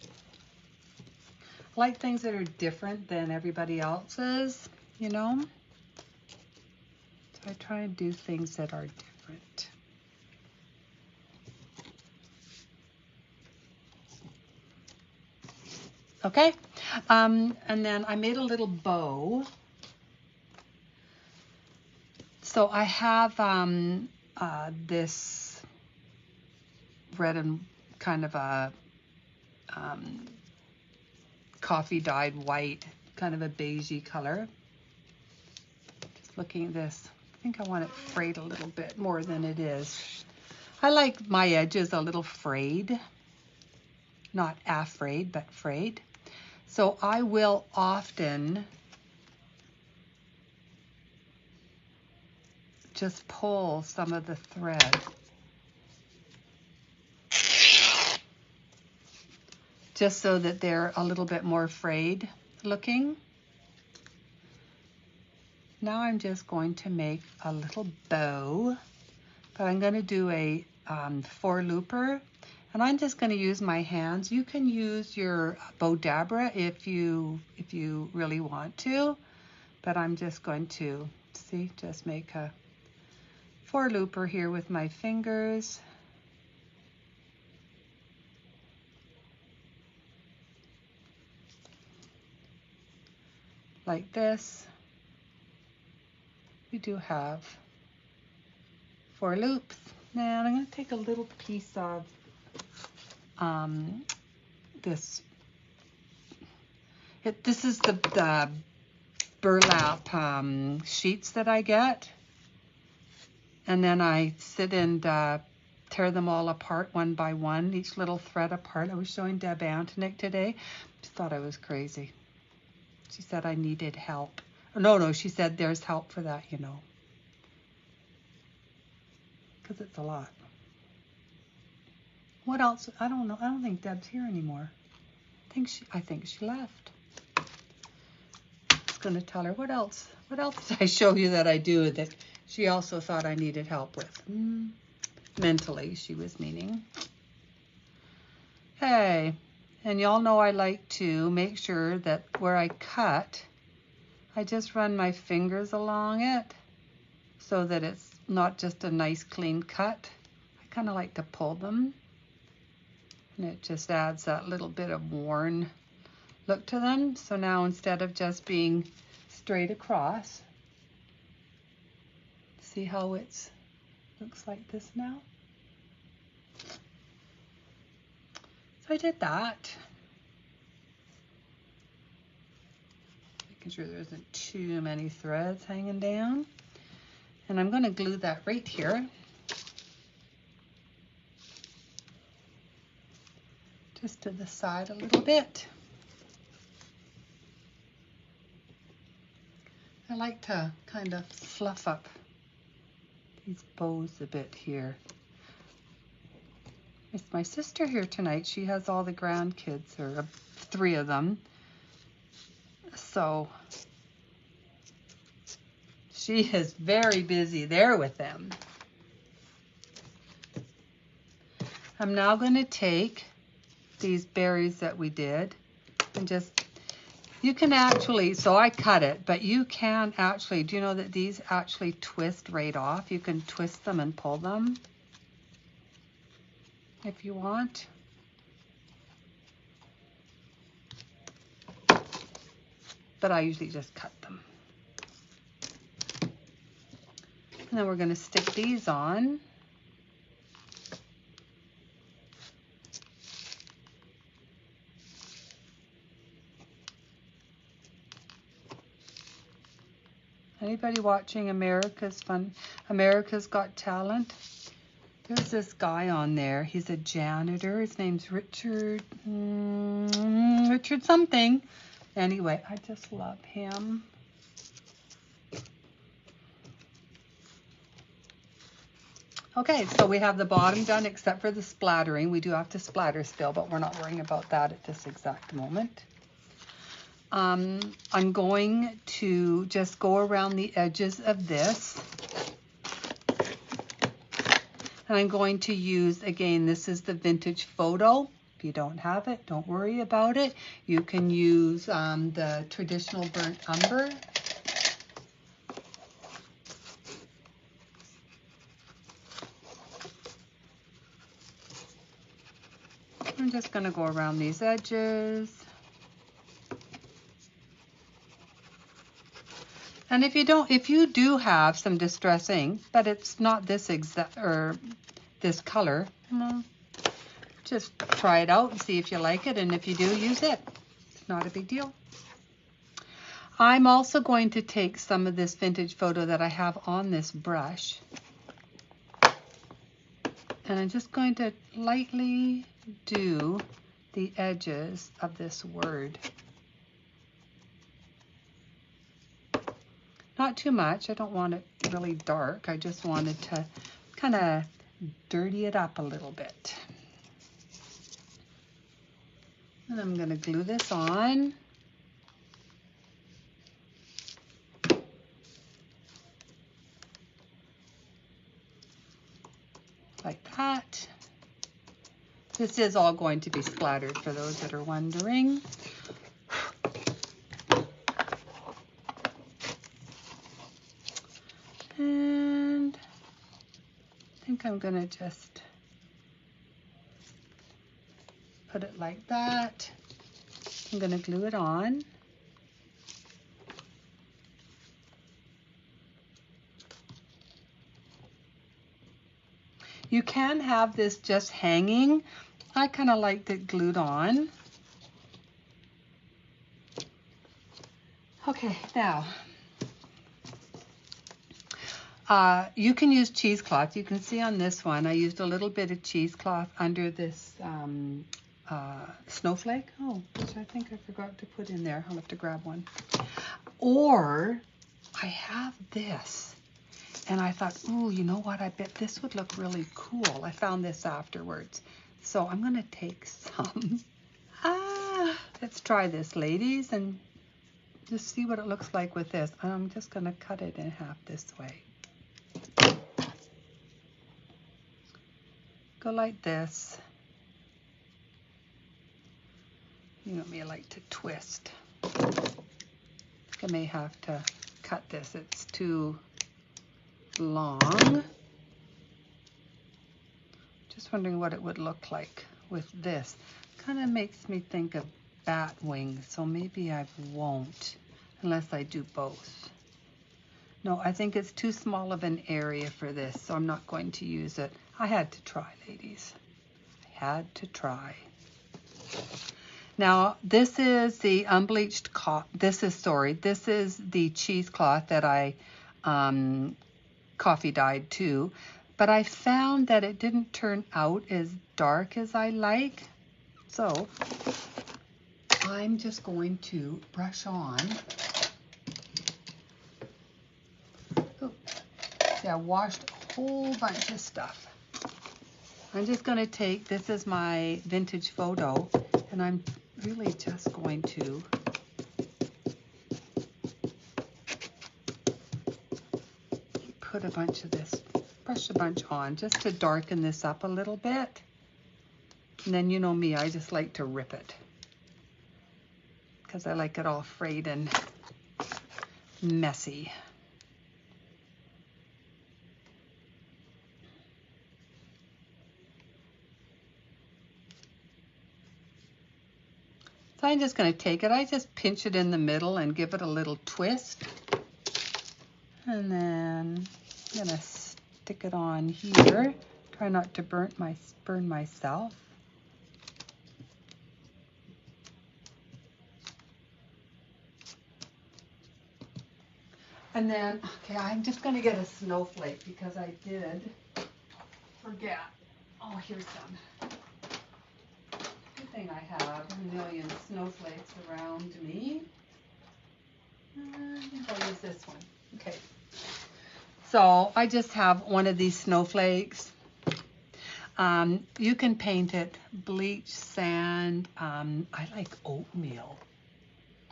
I like things that are different than everybody else's, you know? So I try and do things that are different. Okay, and then I made a little bow. So I have this red and kind of a coffee dyed white, kind of a beigey color. Just looking at this, I think I want it frayed a little bit more than it is. I like my edges a little frayed, not afraid, but frayed. So I will often just pull some of the thread. Just so that they're a little bit more frayed looking. Now I'm just going to make a little bow, but I'm going to do a 4-looper, and I'm just going to use my hands. You can use your bow dabra if you really want to, but I'm just going to, see, just make a 4-looper here with my fingers. Like this. We do have 4 loops. Now I'm going to take a little piece of this. This is the burlap sheets that I get, and then I sit and tear them all apart one by one, each little thread apart. I was showing Deb Antonick today. She thought I was crazy. She said I needed help. No, she said there's help for that, you know. Because it's a lot. What else? I don't know. I don't think Deb's here anymore. I think she left. I was going to tell her, what else? What else did I show you that I do that she also thought I needed help with? Mentally, she was meaning. Hey. And y'all know I like to make sure that where I cut, I just run my fingers along it so that it's not just a nice clean cut. I kind of like to pull them. And it just adds that little bit of worn look to them. So now instead of just being straight across, see how it's looks like this now? So I did that. Making sure there isn't too many threads hanging down. And I'm going to glue that right here. Just to the side a little bit. I like to kind of fluff up these bows a bit here. It's my sister here tonight. She has all the grandkids, or 3 of them. So she is very busy there with them. I'm now going to take these berries that we did and just, you can actually, so I cut it, but you can actually, do you know that these actually twist right off? You can twist them and pull them if you want. But I usually just cut them. And then we're going to stick these on. Anybody watching America's Got Talent? There's this guy on there. He's a janitor. His name's Richard something. Anyway, I just love him. Okay, so we have the bottom done except for the splattering. We do have to splatter still, but we're not worrying about that at this exact moment. I'm going to just go around the edges of this. And I'm going to use, again, this is the vintage photo. If you don't have it, don't worry about it. You can use the traditional burnt umber. I'm just going to go around these edges. And if you do have some distress ink, but it's not this exact or this color, well, just try it out and see if you like it. And if you do, use it. It's not a big deal. I'm also going to take some of this vintage photo that I have on this brush. And I'm just going to lightly do the edges of this word. Not too much. I don't want it really dark. I just wanted to kind of dirty it up a little bit. And I'm going to glue this on. Like that. This is all going to be splattered for those that are wondering. And I think I'm going to just put it like that. I'm going to glue it on. You can have this just hanging. I kind of liked it glued on. Okay, now you can use cheesecloth. You can see on this one, I used a little bit of cheesecloth under this snowflake. Oh, which I think I forgot to put in there. I'll have to grab one. Or I have this. And I thought, ooh, you know what? I bet this would look really cool. I found this afterwards. So I'm going to take some. Let's try this, ladies, and just see what it looks like with this. I'm just going to cut it in half this way. Go like this. You know me, I like to twist. I may have to cut this. It's too long. Just wondering what it would look like with this. Kind of makes me think of bat wings, so maybe I won't unless I do both. No, I think it's too small of an area for this, so I'm not going to use it. I had to try, ladies. I had to try. Now, this is the unbleached cloth. This is the cheesecloth that I coffee dyed too. But I found that it didn't turn out as dark as I like. So I'm just going to brush on. Oh, see, I washed a whole bunch of stuff. I'm just going to take, this is my vintage photo, and I'm really just going to put a bunch of this, brush a bunch on just to darken this up a little bit. And then you know me, I just like to rip it because I like it all frayed and messy. So I'm just going to take it, I just pinch it in the middle and give it a little twist. And then I'm going to stick it on here. Try not to burn myself. And then, okay, I'm just going to get a snowflake because I did forget. Oh, here's some. Good thing I have a million snowflakes around me. I think I'll use this one. Okay. So I just have one of these snowflakes. You can paint it bleach, sand. I like oatmeal.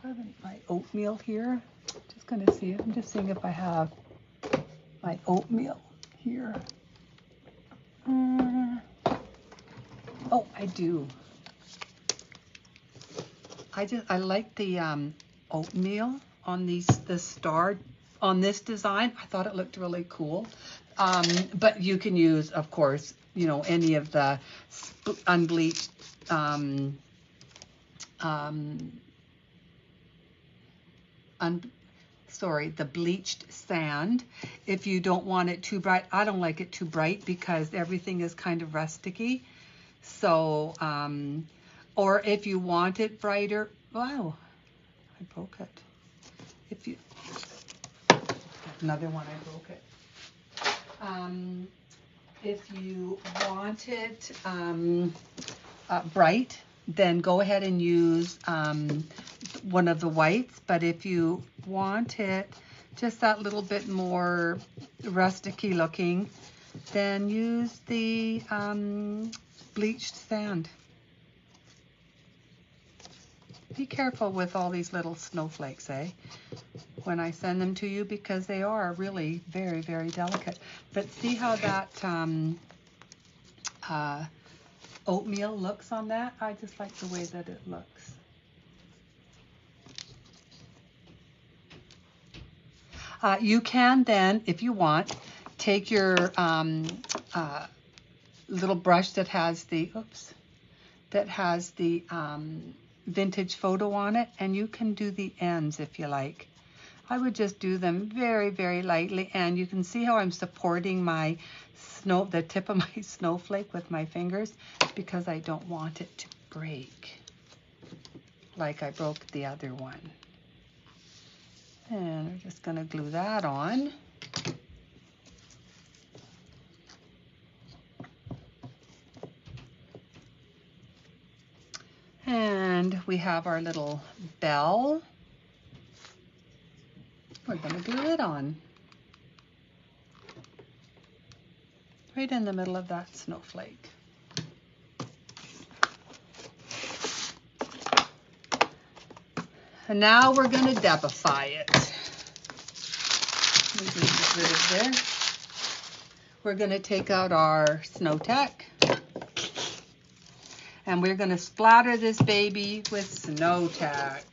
Do I have my oatmeal here? Just going to see. I'm just seeing if I have my oatmeal here. Oh, I do. I like the oatmeal on this star on this design. I thought it looked really cool. But you can use, of course, you know, any of the unbleached the bleached sand. If you don't want it too bright, I don't like it too bright because everything is kind of rusticy. So, or if you want it brighter, wow, I broke it. If you, another one, I broke it. If you want it bright, then go ahead and use one of the whites. But if you want it just that little bit more rusticy looking, then use the bleached sand. Be careful with all these little snowflakes, when I send them to you, because they are really very, very delicate. But see how that oatmeal looks on that? I just like the way that it looks. You can then, if you want, take your little brush that has the, vintage photo on it, and you can do the ends if you like. I would just do them very, very lightly, and you can see how I'm supporting my the tip of my snowflake with my fingers because I don't want it to break like I broke the other one. And we're just going to glue that on. And we have our little bell. We're going to glue it on. Right in the middle of that snowflake. And now we're going to debify it. Get rid of there. We're going to take out our Snow Tech. And we're going to splatter this baby with Snow Tech.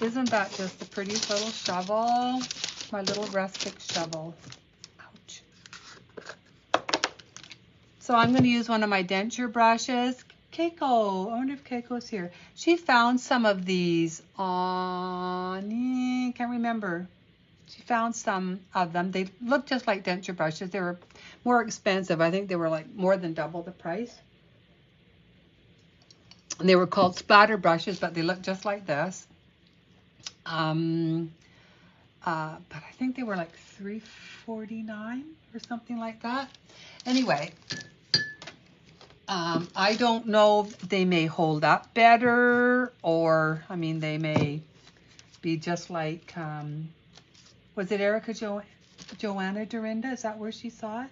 Isn't that just the prettiest little shovel? My little rustic shovel. Ouch. So I'm going to use one of my denture brushes. Keiko, I wonder if Keiko's here. She found some of these on, can't remember. She found some of them. They look just like denture brushes. They were more expensive. I think they were like more than double the price. And they were called splatter brushes, but they look just like this. But I think they were like $3.49 or something like that. Anyway, I don't know, they may hold up better, or, I mean, they may be just like, was it Erica Joanna Dorinda? Is that where she saw it?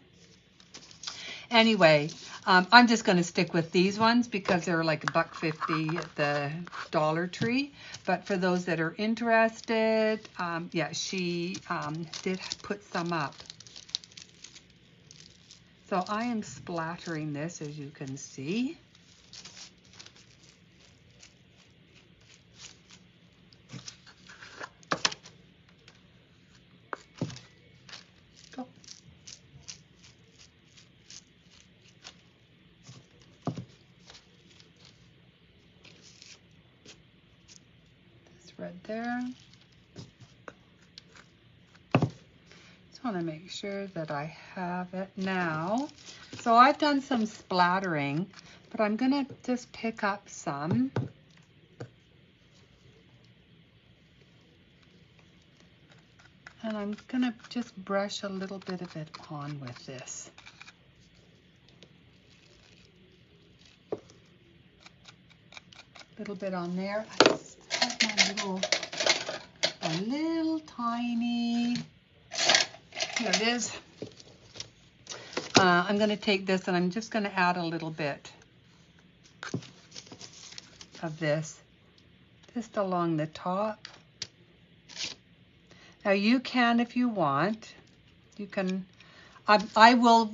Anyway, I'm just going to stick with these ones because they're like $1.50 at the Dollar Tree. But for those that are interested, yeah, she did put some up. So I am splattering this, as you can see. Go. This red there. Just want to make sure that I have it now. So I've done some splattering, but I'm going to just pick up some. And I'm going to just brush a little bit of it on with this. A little bit on there. I just have my little tiny, here it is. I'm going to take this and I'm just going to add a little bit of this just along the top. Now you can, if you want, you can, I will,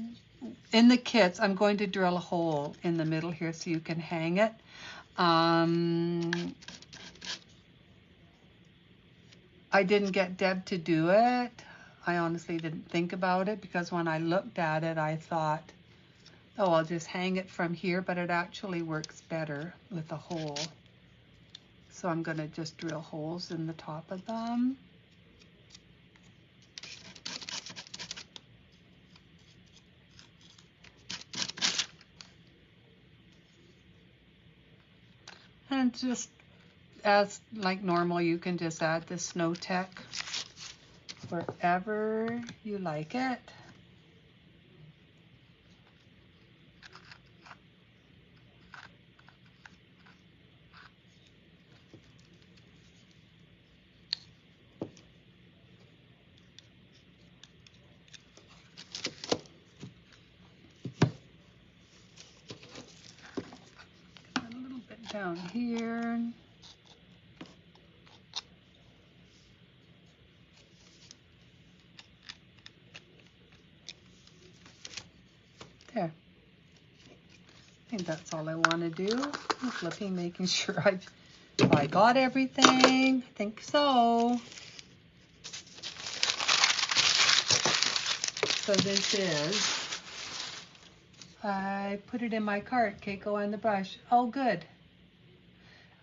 in the kits, I'm going to drill a hole in the middle here so you can hang it. I didn't get Deb to do it. I honestly didn't think about it because when I looked at it, I thought, oh, I'll just hang it from here, but it actually works better with a hole. So I'm going to just drill holes in the top of them. And just as like normal, you can just add the Snow Tech wherever you like it. A little bit down here. There. I think that's all I want to do. I'm flipping, making sure I got everything. I think so. So this is, I put it in my cart, Keiko and the brush. Oh, good.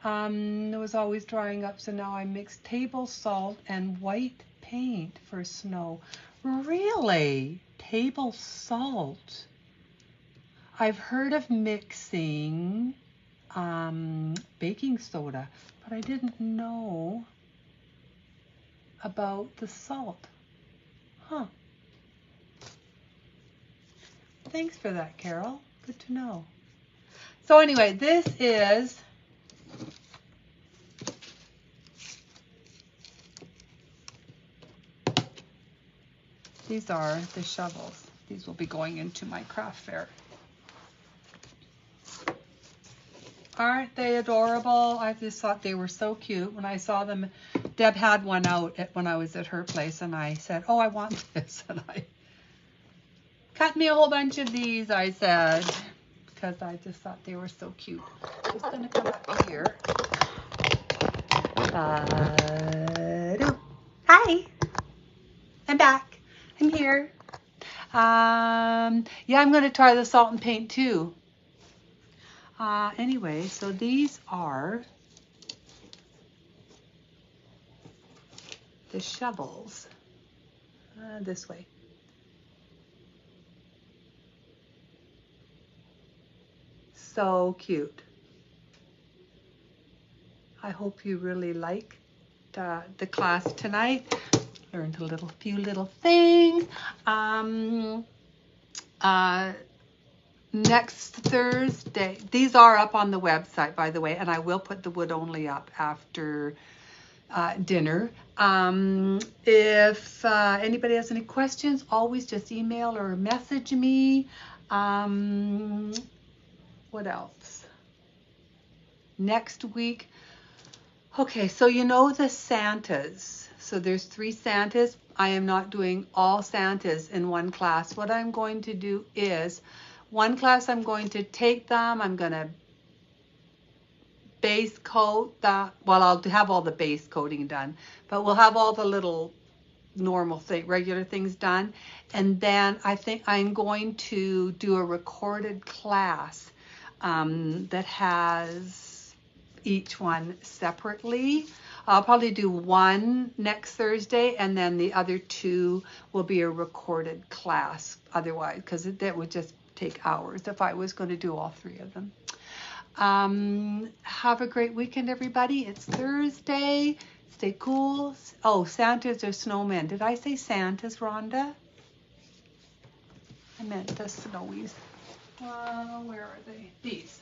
It was always drying up, so now I mixed table salt and white paint for snow. Really? Table salt? I've heard of mixing baking soda, but I didn't know about the salt. Huh. Thanks for that, Carol. Good to know. So anyway, this is these are the shovels. These will be going into my craft fair. Aren't they adorable? I just thought they were so cute. When I saw them, Deb had one out when I was at her place, and I said, oh, I want this. And I cut me a whole bunch of these, I said, because I just thought they were so cute. I'm just going to come up here. Hi, I'm back. I'm here. Yeah, I'm going to try the salt and paint too. Anyway, so these are the shovels. This way. So cute. I hope you really liked the class tonight. Learned a few little things. Next Thursday, these are up on the website, by the way, and I will put the wood only up after dinner. If anybody has any questions, always just email or message me. What else? Next week. Okay, so you know the Santas. So there's 3 Santas. I am not doing all Santas in one class. What I'm going to do is, one class I'm going to take them, I'm going to base coat the, well, I'll have all the base coating done, but we'll have all the little normal regular things done. And then I think I'm going to do a recorded class that has each one separately. I'll probably do one next Thursday, and then the other 2 will be a recorded class otherwise, because that would just take hours if I was going to do all 3 of them. Have a great weekend, everybody. It's Thursday. Stay cool. Oh, Santas or snowmen. Did I say Santas, Rhonda? I meant the snowies. Where are they? These.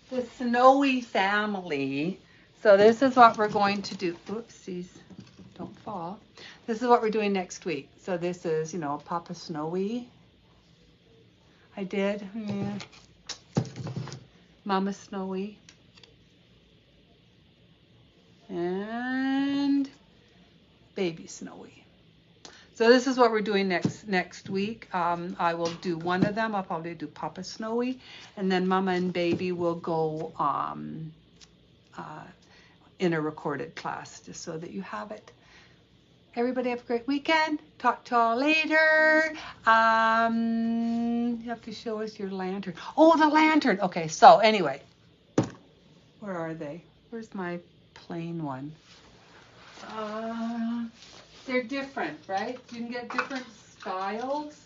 The snowy family. So this is what we're going to do. Oopsies. Don't fall. This is what we're doing next week. So this is, Papa Snowy. I did. Yeah. Mama Snowy. And Baby Snowy. So this is what we're doing next week. I will do one of them. I'll probably do Papa Snowy, and then Mama and Baby will go in a recorded class, just so that you have it. Everybody have a great weekend. Talk to y'all later. You have to show us your lantern. Oh, the lantern. Okay, so anyway, where are they? Where's my plain one? They're different, right? You can get different styles.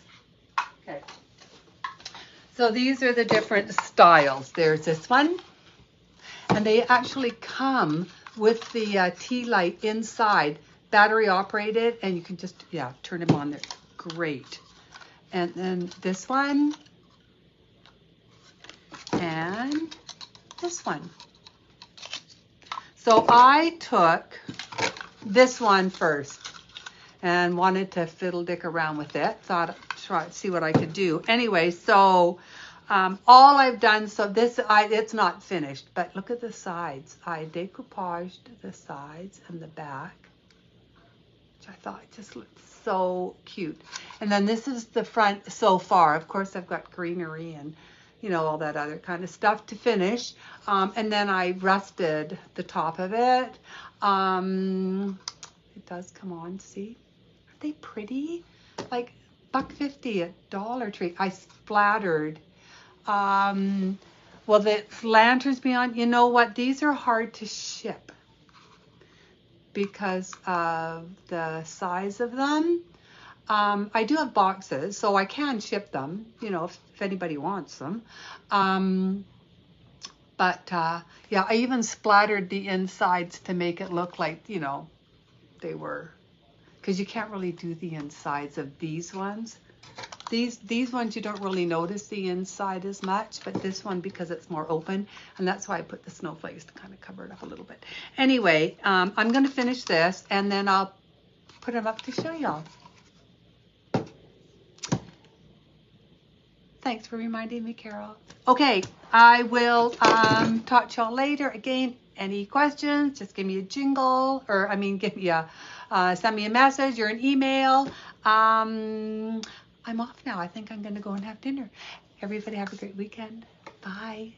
Okay. So these are the different styles. There's this one, and they actually come with the tea light inside, battery operated, and you can just, turn them on. They're great. And then this one, and this one. So I took this one first and wanted to fiddle-dick around with it. Thought, see what I could do. Anyway, so all I've done, so this, it's not finished, but look at the sides. I decoupaged the sides and the back, which I thought just looked so cute. And then this is the front so far. Of course, I've got greenery and, all that other kind of stuff to finish. And then I rusted the top of it. It does come on, see? Aren't they pretty? Like $1.50 at Dollar Tree. I splattered. Well, the lanterns beyond, you know what? These are hard to ship because of the size of them. I do have boxes, so I can ship them, if anybody wants them. But yeah, I even splattered the insides to make it look like, they were, because you can't really do the insides of these ones. These ones you don't really notice the inside as much, but this one, because it's more open, and that's why I put the snowflakes to kind of cover it up a little bit. Anyway, I'm going to finish this, and then I'll put them up to show y'all. Thanks for reminding me, Carol. Okay, I will talk to y'all later. Again, any questions, just give me a jingle, or give me a, send me a message or an email. I'm off now. I think I'm going to go and have dinner. Everybody have a great weekend. Bye.